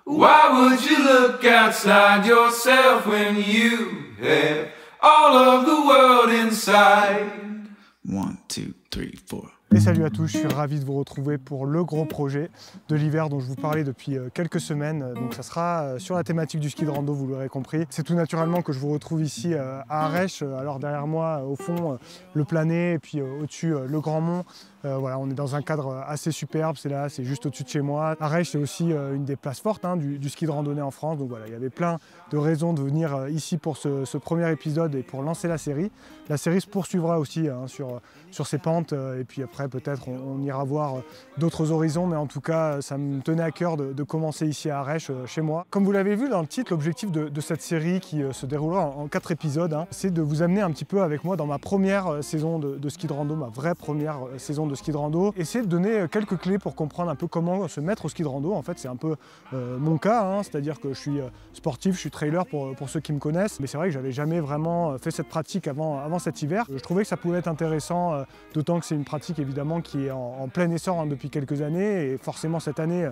Why would you look outside yourself when you have all of the world inside? 1, 2, 3, 4. Et salut à tous, je suis ravi de vous retrouver pour le gros projet de l'hiver dont je vous parlais depuis quelques semaines. Donc ça sera sur la thématique du ski de rando, vous l'aurez compris. C'est tout naturellement que je vous retrouve ici à Arèche. Alors derrière moi, au fond, le Planet et puis au-dessus, le Grand Mont. Voilà, on est dans un cadre assez superbe, c'est là, c'est juste au-dessus de chez moi. Arèche, c'est aussi une des places fortes du ski de randonnée en France. Donc voilà, il y avait plein de raisons de venir ici pour ce premier épisode et pour lancer la série. La série se poursuivra aussi sur ces pentes et puis après peut-être on ira voir d'autres horizons, mais en tout cas ça me tenait à cœur de commencer ici à Arèche, chez moi. Comme vous l'avez vu dans le titre, l'objectif de cette série qui se déroulera en 4 épisodes, c'est de vous amener un petit peu avec moi dans ma première saison de ski de rando, ma vraie première saison de ski de rando. Essayer de donner quelques clés pour comprendre un peu comment se mettre au ski de rando. En fait c'est un peu mon cas, c'est-à-dire que je suis sportif, je suis trailer pour ceux qui me connaissent, mais c'est vrai que j'avais jamais vraiment fait cette pratique avant cet hiver. Je trouvais que ça pouvait être intéressant, d'autant que c'est une pratique évidemment qui est en plein essor depuis quelques années, et forcément cette année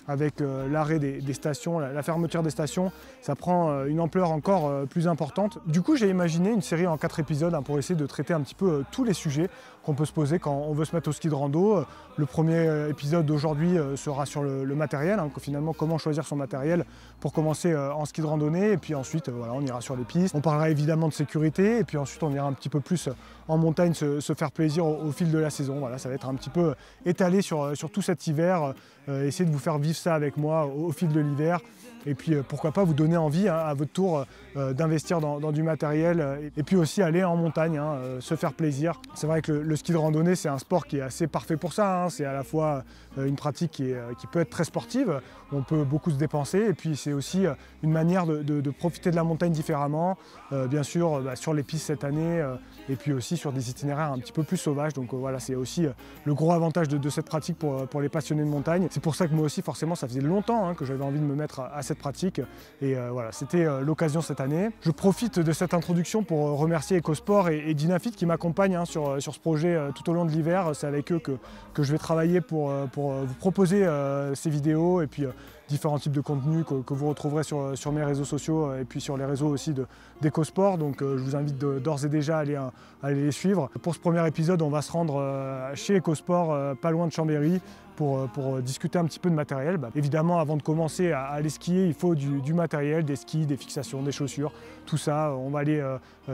avec l'arrêt des stations, la fermeture des stations, ça prend une ampleur encore plus importante. Du coup, j'ai imaginé une série en 4 épisodes pour essayer de traiter un petit peu tous les sujets qu'on peut se poser quand on veut se mettre au ski de rando. Le premier épisode d'aujourd'hui sera sur le matériel, finalement comment choisir son matériel pour commencer en ski de randonnée, et puis ensuite voilà, on ira sur les pistes. On parlera évidemment de sécurité, et puis ensuite on ira un petit peu plus en montagne se faire plaisir au fil de la saison. Voilà, ça va être un petit peu étalé sur tout cet hiver, essayer de vous faire vivre ça avec moi au fil de l'hiver, et puis pourquoi pas vous donner envie à votre tour d'investir dans du matériel, et puis aussi aller en montagne, se faire plaisir. C'est vrai que le ski de randonnée c'est un sport qui est assez parfait pour ça, c'est à la fois une pratique qui peut être très sportive, on peut beaucoup se dépenser, et puis c'est aussi une manière de profiter de la montagne différemment, bien sûr sur les pistes cette année, et puis aussi sur des itinéraires un petit peu plus sauvages. Donc voilà, c'est aussi le gros avantage de cette pratique pour les passionnés de montagne. C'est pour ça que moi aussi forcément ça faisait longtemps que j'avais envie de me mettre à cette pratique, et voilà, c'était l'occasion cette année. Je profite de cette introduction pour remercier EcoSport et Dynafit qui m'accompagnent sur ce projet tout au long de l'hiver. C'est avec eux que je vais travailler pour vous proposer ces vidéos, et puis différents types de contenus que vous retrouverez sur mes réseaux sociaux, et puis sur les réseaux aussi d'EcoSport. Donc je vous invite d'ores et déjà à aller les suivre. Pour ce premier épisode, on va se rendre chez EcoSport, pas loin de Chambéry, pour discuter un petit peu de matériel. Évidemment, avant de commencer à aller skier, il faut du matériel, des skis, des fixations, des chaussures, tout ça. On va aller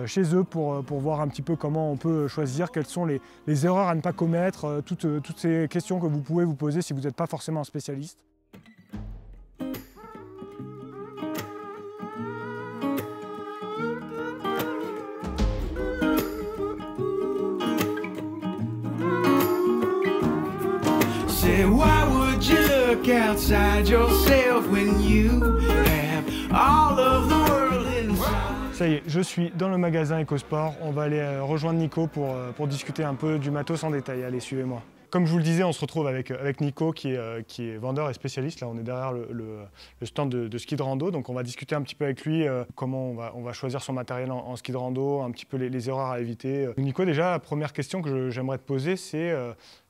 chez eux pour voir un petit peu comment on peut choisir, quelles sont les erreurs à ne pas commettre, toutes ces questions que vous pouvez vous poser si vous n'êtes pas forcément un spécialiste. Say, why would you look outside yourself when you have all of the world inside? Ça y est, je suis dans le magasin EcoSport. On va aller rejoindre Nico pour discuter un peu du matos en détail. Allez, suivez-moi. Comme je vous le disais, on se retrouve avec Nico qui est vendeur et spécialiste. Là, on est derrière le stand de ski de rando. Donc, on va discuter un petit peu avec lui comment on va choisir son matériel en ski de rando, un petit peu les erreurs à éviter. Nico, déjà, la première question que j'aimerais te poser, c'est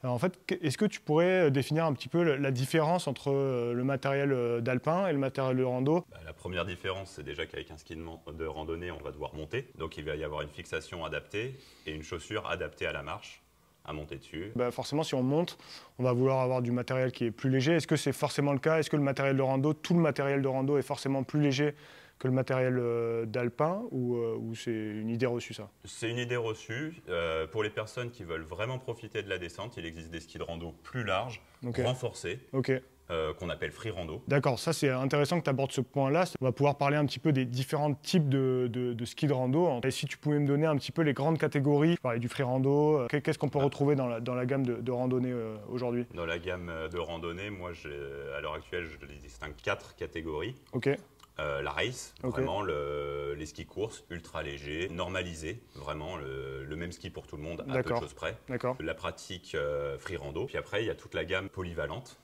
en fait, est-ce que tu pourrais définir un petit peu la différence entre le matériel d'alpin et le matériel de rando? La première différence, c'est déjà qu'avec un ski de randonnée, on va devoir monter. Donc, il va y avoir une fixation adaptée et une chaussure adaptée à la marche, à monter dessus. Forcément, si on monte, on va vouloir avoir du matériel qui est plus léger. Est-ce que c'est forcément le cas? Est-ce que le matériel de rando, tout le matériel de rando est forcément plus léger que le matériel d'alpin, ou c'est une idée reçue, ça? C'est une idée reçue. Pour les personnes qui veulent vraiment profiter de la descente, il existe des skis de rando plus larges, renforcés, qu'on appelle free rando. D'accord, ça c'est intéressant que tu abordes ce point-là. On va pouvoir parler un petit peu des différents types de ski de rando. Et si tu pouvais me donner un petit peu les grandes catégories, je parlais du free rando, qu'est-ce qu'on peut retrouver dans la gamme de randonnée aujourd'hui? Dans la gamme de randonnée, moi à l'heure actuelle, je les distingue 4 catégories. La race, vraiment les skis courses, ultra légers, normalisés, vraiment le même ski pour tout le monde, à peu de choses près. La pratique free rando. Puis après, il y a toute la gamme polyvalente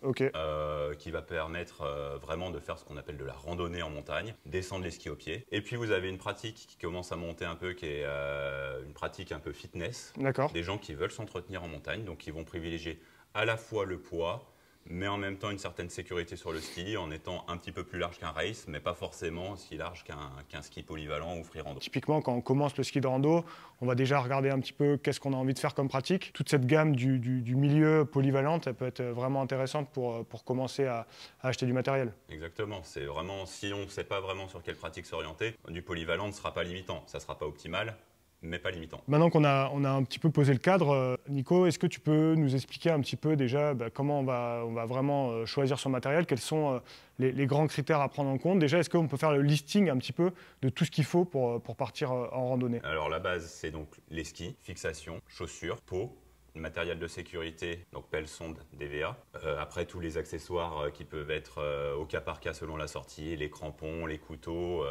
qui va permettre vraiment de faire ce qu'on appelle de la randonnée en montagne, descendre les skis au pied. Et puis vous avez une pratique qui commence à monter un peu, qui est une pratique un peu fitness. Des gens qui veulent s'entretenir en montagne, donc qui vont privilégier à la fois le poids, mais en même temps une certaine sécurité sur le ski en étant un petit peu plus large qu'un race, mais pas forcément aussi large qu'un ski polyvalent ou free rando. Typiquement, quand on commence le ski de rando, on va déjà regarder un petit peu qu'est-ce qu'on a envie de faire comme pratique. Toute cette gamme du milieu polyvalente, ça peut être vraiment intéressante pour commencer à acheter du matériel. Exactement, c'est vraiment, si on ne sait pas vraiment sur quelle pratique s'orienter, du polyvalent ne sera pas limitant, ça ne sera pas optimal, mais pas limitant. Maintenant qu'on a un petit peu posé le cadre, Nico, est-ce que tu peux nous expliquer un petit peu déjà comment on va vraiment choisir son matériel, quels sont les grands critères à prendre en compte? Déjà, est-ce qu'on peut faire le listing un petit peu de tout ce qu'il faut pour partir en randonnée? Alors la base, c'est donc les skis, fixation, chaussures, peau, matériel de sécurité, donc pelle, sonde, DVA. Après, tous les accessoires qui peuvent être au cas par cas selon la sortie, les crampons, les couteaux,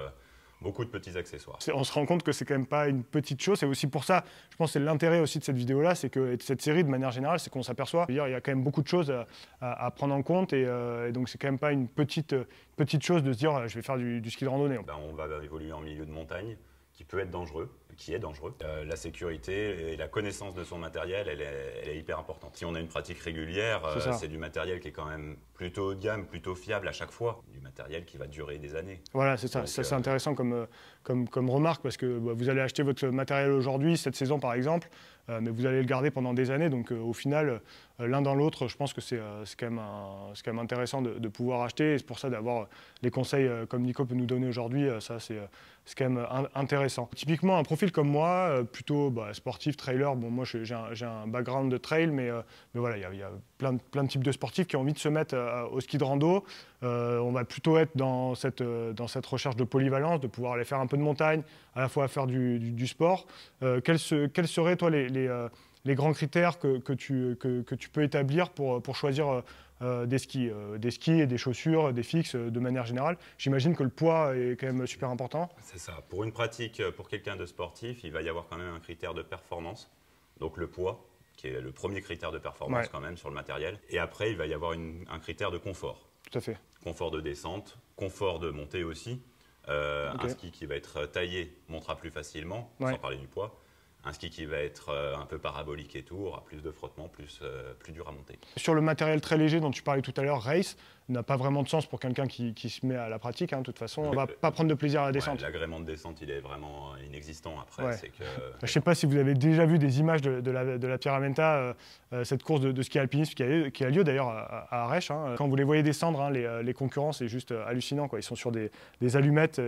beaucoup de petits accessoires. On se rend compte que c'est quand même pas une petite chose. C'est aussi pour ça, je pense, que c'est l'intérêt aussi de cette vidéo-là, c'est que et de cette série de manière générale, c'est qu'on s'aperçoit. Il y a quand même beaucoup de choses à prendre en compte et donc c'est quand même pas une petite chose de se dire je vais faire du ski de randonnée. On va évoluer en milieu de montagne, qui peut être dangereux, qui est dangereux. La sécurité et la connaissance de son matériel, elle est hyper importante. Si on a une pratique régulière, c'est du matériel qui est quand même plutôt haut de gamme, plutôt fiable à chaque fois, du matériel qui va durer des années. Voilà, c'est ça. Ça, c'est intéressant comme remarque parce que vous allez acheter votre matériel aujourd'hui, cette saison par exemple, mais vous allez le garder pendant des années. Donc au final, l'un dans l'autre, je pense que c'est quand même intéressant de pouvoir acheter. Et c'est pour ça d'avoir les conseils comme Nico peut nous donner aujourd'hui, ça c'est quand même intéressant. Typiquement, un profil comme moi, plutôt sportif, trailer, bon moi j'ai un background de trail, mais voilà, il y a plein de types de sportifs qui ont envie de se mettre au ski de rando. On va plutôt être dans cette recherche de polyvalence, de pouvoir aller faire un peu de montagne, à la fois faire du sport. Quels seraient, toi, les grands critères que tu peux établir pour choisir des skis et des chaussures, des fixes de manière générale? J'imagine que le poids est quand même super important. C'est ça. Pour une pratique, pour quelqu'un de sportif, il va y avoir quand même un critère de performance, donc le poids, qui est le premier critère de performance quand même sur le matériel. Et après, il va y avoir un critère de confort. Tout à fait. Confort de descente, confort de montée aussi. Un ski qui va être taillé montera plus facilement, sans parler du poids. Un ski qui va être un peu parabolique et tout, aura plus de frottement, plus dur à monter. Sur le matériel très léger dont tu parlais tout à l'heure, race, n'a pas vraiment de sens pour quelqu'un qui se met à la pratique. De toute façon, on ne va pas prendre de plaisir à la descente. L'agrément de descente, il est vraiment inexistant. Après, c'est que... Je ne sais pas si vous avez déjà vu des images de la Pyramenta, cette course de ski alpinisme qui a lieu d'ailleurs à Arèche. Quand vous les voyez descendre, les concurrents, c'est juste hallucinant, quoi. Ils sont sur des allumettes.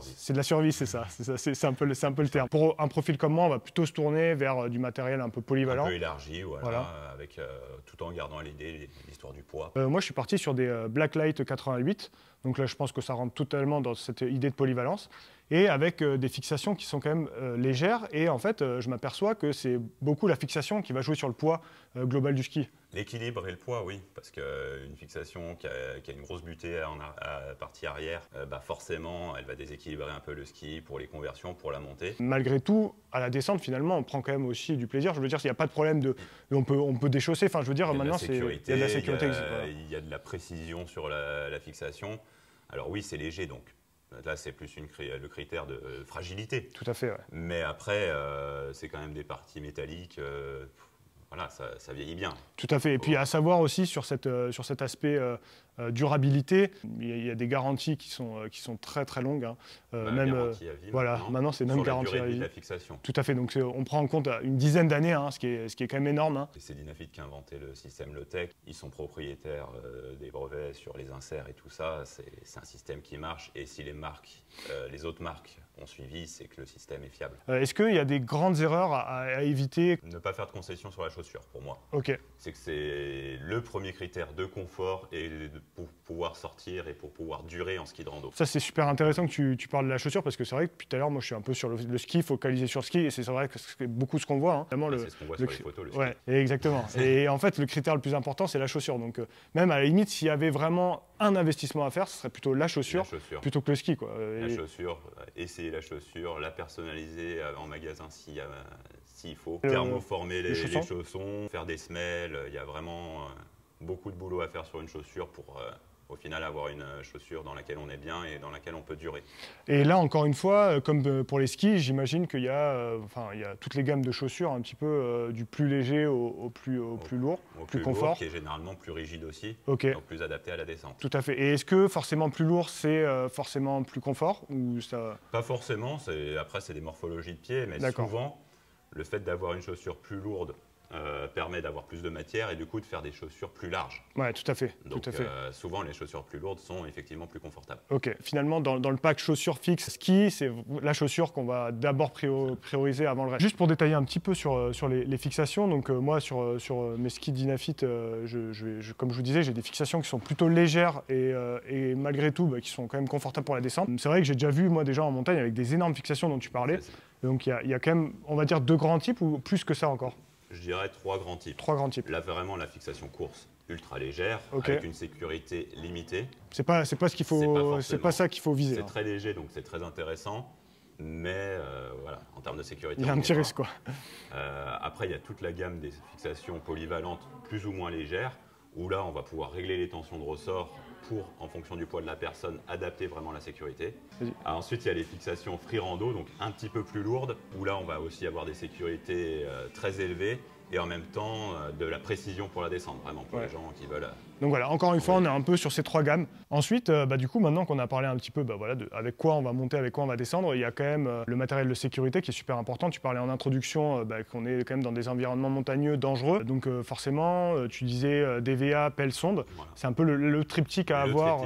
C'est de la survie, c'est ça. C'est un peu le terme. Pour un profil comme moi, on va plutôt se tourner vers du matériel un peu polyvalent. Un peu élargi, voilà. Avec, tout en gardant l'histoire du poids. Moi, je suis parti sur des Blacklight 88. Donc là, je pense que ça rentre totalement dans cette idée de polyvalence. Et avec des fixations qui sont quand même légères. Et en fait, je m'aperçois que c'est beaucoup la fixation qui va jouer sur le poids global du ski. L'équilibre et le poids, oui. Parce qu'une fixation qui a une grosse butée à partie arrière, forcément, elle va déséquilibrer un peu le ski pour les conversions, pour la montée. Malgré tout, à la descente, finalement, on prend quand même aussi du plaisir. Je veux dire, s'il n'y a pas de problème on peut déchausser. Enfin, je veux dire, maintenant, il y a de la sécurité. Il y a de la précision sur la fixation. Alors oui, c'est léger, donc là, c'est plus le critère de fragilité. Tout à fait, ouais. Mais après, c'est quand même des parties métalliques. Voilà, ça vieillit bien. Tout à fait. Et puis à savoir aussi sur cet aspect durabilité, il y a des garanties qui sont très très longues. Même garantie à vie. Voilà, maintenant c'est même garantie à vie. La fixation. Tout à fait. Donc on prend en compte une dizaine d'années, ce qui est quand même énorme. C'est Dynafit qui a inventé le système Lotec. Ils sont propriétaires des brevets sur les inserts et tout ça. C'est un système qui marche. Et si les autres marques ont suivi, c'est que le système est fiable. Est-ce qu'il y a des grandes erreurs à éviter? Ne pas faire de concession sur la chaussure, pour moi. Ok. C'est que c'est le premier critère de confort et pour pouvoir sortir et pour pouvoir durer en ski de rando. Ça, c'est super intéressant que tu parles de la chaussure parce que c'est vrai que depuis tout à l'heure, moi, je suis un peu sur le ski, focalisé sur le ski, et c'est vrai que c'est beaucoup ce qu'on voit. C'est ce qu'on voit sur les photos, le ski. Ouais, exactement. Et en fait, le critère le plus important, c'est la chaussure. Donc, même à la limite, s'il y avait vraiment un investissement à faire, ce serait plutôt la chaussure plutôt que le ski, quoi. La chaussure, essayer la chaussure, la personnaliser en magasin s'il faut, thermoformer les chaussons, faire des semelles. Il y a vraiment beaucoup de boulot à faire sur une chaussure pour au final avoir une chaussure dans laquelle on est bien et dans laquelle on peut durer. Et là, encore une fois, comme pour les skis, j'imagine qu'il y a, il y a toutes les gammes de chaussures, un petit peu du plus léger au plus lourd, plus confort. Lourd, qui est généralement plus rigide aussi, okay. Donc plus adapté à la descente. Tout à fait. Et est-ce que forcément plus lourd, c'est forcément plus confort ou ça... Pas forcément, après c'est des morphologies de pieds, mais souvent, le fait d'avoir une chaussure plus lourde permet d'avoir plus de matière et du coup de faire des chaussures plus larges. Ouais, tout à fait. Donc tout à fait. Souvent les chaussures plus lourdes sont effectivement plus confortables. Ok, finalement dans le pack chaussures fixes ski, c'est la chaussure qu'on va d'abord prioriser avant le reste. Juste pour détailler un petit peu sur les fixations, donc moi sur mes skis Dynafit, comme je vous disais, j'ai des fixations qui sont plutôt légères et malgré tout qui sont quand même confortables pour la descente. C'est vrai que j'ai déjà vu moi déjà en montagne avec des énormes fixations dont tu parlais. Donc il y a quand même, on va dire, 2 grands types ou plus que ça encore? Je dirais 3 grands types. 3 grands types. Là, vraiment, la fixation course ultra légère, avec une sécurité limitée. C'est pas ce qu'il faut, c'est pas ça qu'il faut viser. C'est très léger, donc c'est très intéressant, mais voilà, en termes de sécurité. Il y a un petit risque, quoi. Après, il y a toute la gamme des fixations polyvalentes, plus ou moins légères, où là, on va pouvoir régler les tensions de ressort pour, en fonction du poids de la personne, adapter vraiment la sécurité. Ensuite, il y a les fixations free rando, donc un petit peu plus lourdes, où là, on va aussi avoir des sécurités très élevées et en même temps de la précision pour la descente, vraiment, pour les gens qui veulent... Donc voilà, encore une fois, on est un peu sur ces 3 gammes. Ensuite, du coup, maintenant qu'on a parlé un petit peu avec quoi on va monter, avec quoi on va descendre, il y a quand même le matériel de sécurité qui est super important. Tu parlais en introduction qu'on est quand même dans des environnements montagneux dangereux. Donc forcément, tu disais DVA, pelle, sonde. Voilà. C'est un peu le triptyque à avoir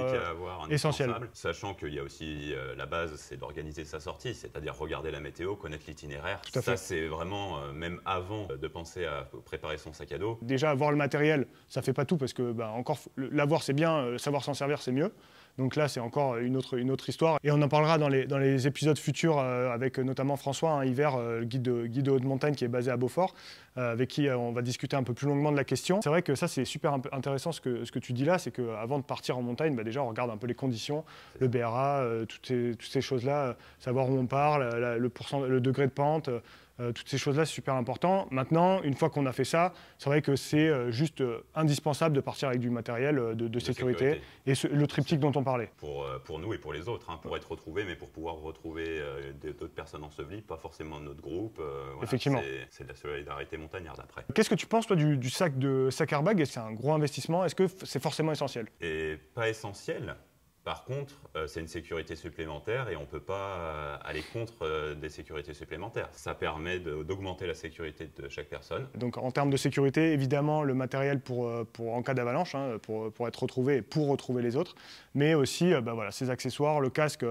essentiel. Sachant qu'il y a aussi la base, c'est d'organiser sa sortie, c'est-à-dire regarder la météo, connaître l'itinéraire. Ça, c'est vraiment, même avant de penser à préparer son sac à dos. Déjà, avoir le matériel, ça fait pas tout parce que encore l'avoir c'est bien, savoir s'en servir c'est mieux. Donc là c'est encore une autre histoire et on en parlera dans les épisodes futurs avec notamment François Hiver, guide de haute montagne qui est basé à Beaufort, avec qui on va discuter un peu plus longuement de la question. C'est vrai que ça c'est super intéressant ce que tu dis là, c'est qu'avant de partir en montagne, déjà on regarde un peu les conditions, le BRA, toutes ces choses-là, savoir où on part, le degré de pente. Toutes ces choses-là, c'est super important. Maintenant, une fois qu'on a fait ça, c'est vrai que c'est juste indispensable de partir avec du matériel de sécurité et le triptyque dont on parlait. Pour nous et pour les autres, pour être retrouvés, mais pour pouvoir retrouver d'autres personnes ensevelies, pas forcément notre groupe. Effectivement. C'est de la solidarité montagnarde après. Qu'est-ce que tu penses, toi, du sac airbag? C'est un gros investissement. Est-ce que c'est forcément essentiel? Et pas essentiel. Par contre, c'est une sécurité supplémentaire et on ne peut pas aller contre des sécurités supplémentaires. Ça permet d'augmenter la sécurité de chaque personne. Donc en termes de sécurité, évidemment, le matériel en cas d'avalanche, pour être retrouvé et pour retrouver les autres, mais aussi ces accessoires, le casque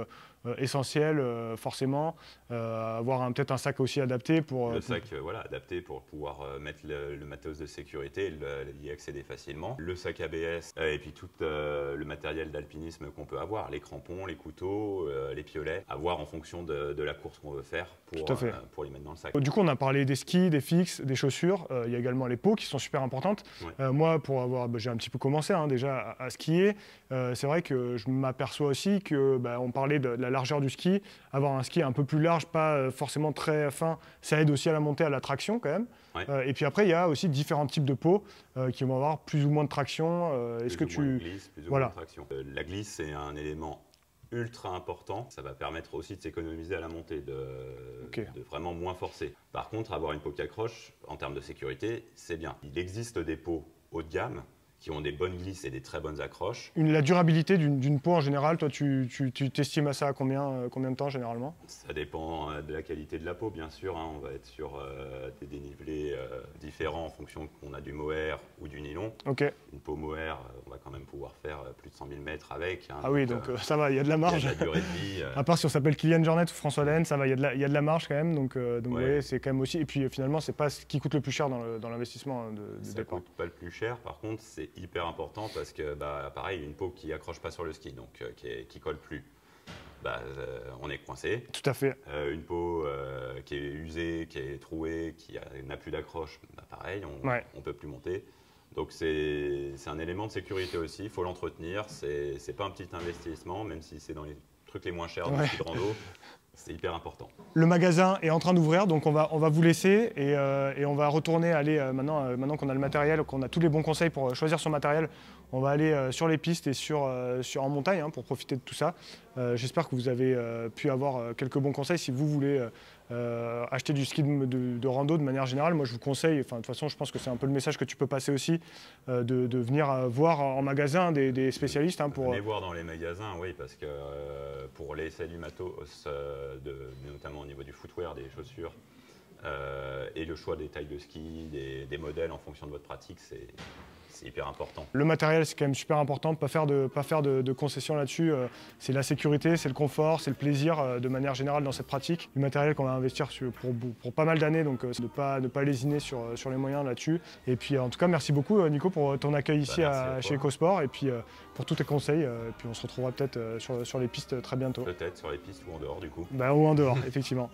essentiel, forcément, avoir peut-être un sac aussi adapté pour... Le sac adapté pour pouvoir mettre le matos de sécurité et y accéder facilement. Le sac ABS et puis tout le matériel d'alpinisme qu'on peut avoir, les crampons, les couteaux, les piolets, à voir en fonction de la course qu'on veut faire pour les mettre dans le sac. Du coup, on a parlé des skis, des fixes, des chaussures. Il y a également les peaux qui sont super importantes. Moi, j'ai un petit peu commencé déjà à skier. C'est vrai que je m'aperçois aussi que on parlait de la largeur du ski. Avoir un ski un peu plus large, pas forcément très fin, ça aide aussi à la montée, à la traction quand même. Et puis après, il y a aussi différents types de peaux qui vont avoir plus ou moins de traction. Est-ce que tu... glisse, plus ou moins de traction. La glisse, c'est un élément ultra important. Ça va permettre aussi de s'économiser à la montée, de vraiment moins forcer. Par contre, avoir une peau qui accroche, en termes de sécurité, c'est bien. Il existe des peaux haut de gamme qui ont des bonnes glisses et des très bonnes accroches. La durabilité d'une peau en général, toi, tu t'estimes à ça à combien de temps généralement? Ça dépend de la qualité de la peau, bien sûr. On va être sur des dénivelés différents en fonction qu'on a du mohair ou du nylon. Une peau mohair, on va quand même pouvoir faire plus de 100 000 mètres avec. Donc ça va, il y a de la marge. Il y a de la durée de vie. À part si on s'appelle Kylian Jornet ou François Lahaine, ça va, il y a de la marge quand même. Donc c'est quand même aussi. Et puis finalement, c'est pas ce qui coûte le plus cher dans l'investissement de départ. Ça coûte pas le plus cher. Par contre, c'est hyper important parce que pareil, une peau qui accroche pas sur le ski, donc qui colle plus, on est coincé. Tout à fait. Une peau qui est usée, qui est trouée, qui n'a plus d'accroche, pareil, on peut plus monter. Donc c'est un élément de sécurité aussi, il faut l'entretenir. C'est pas un petit investissement, même si c'est dans les trucs les moins chers du ski de rando. C'est hyper important. Le magasin est en train d'ouvrir, donc on va vous laisser et on va retourner maintenant qu'on a le matériel, qu'on a tous les bons conseils pour choisir son matériel, on va aller sur les pistes et en montagne pour profiter de tout ça. J'espère que vous avez pu avoir quelques bons conseils si vous voulez acheter du ski de rando de manière générale. Moi je vous conseille, de toute façon je pense que c'est un peu le message que tu peux passer aussi, de venir voir en magasin des spécialistes. Venez voir dans les magasins, oui, parce que pour l'essai du matos, notamment au niveau du footwear, des chaussures, et le choix des tailles de ski, des modèles en fonction de votre pratique, c'est hyper important. Le matériel, c'est quand même super important, pas faire de concessions là-dessus. C'est la sécurité, c'est le confort, c'est le plaisir de manière générale dans cette pratique. Du matériel qu'on va investir pour pas mal d'années, donc ne pas lésiner sur les moyens là-dessus. Et puis en tout cas, merci beaucoup Nico pour ton accueil ici chez EcoSport et puis pour tous tes conseils. Et puis on se retrouvera peut-être sur les pistes très bientôt. Peut-être sur les pistes ou en dehors du coup. Ou en dehors, effectivement.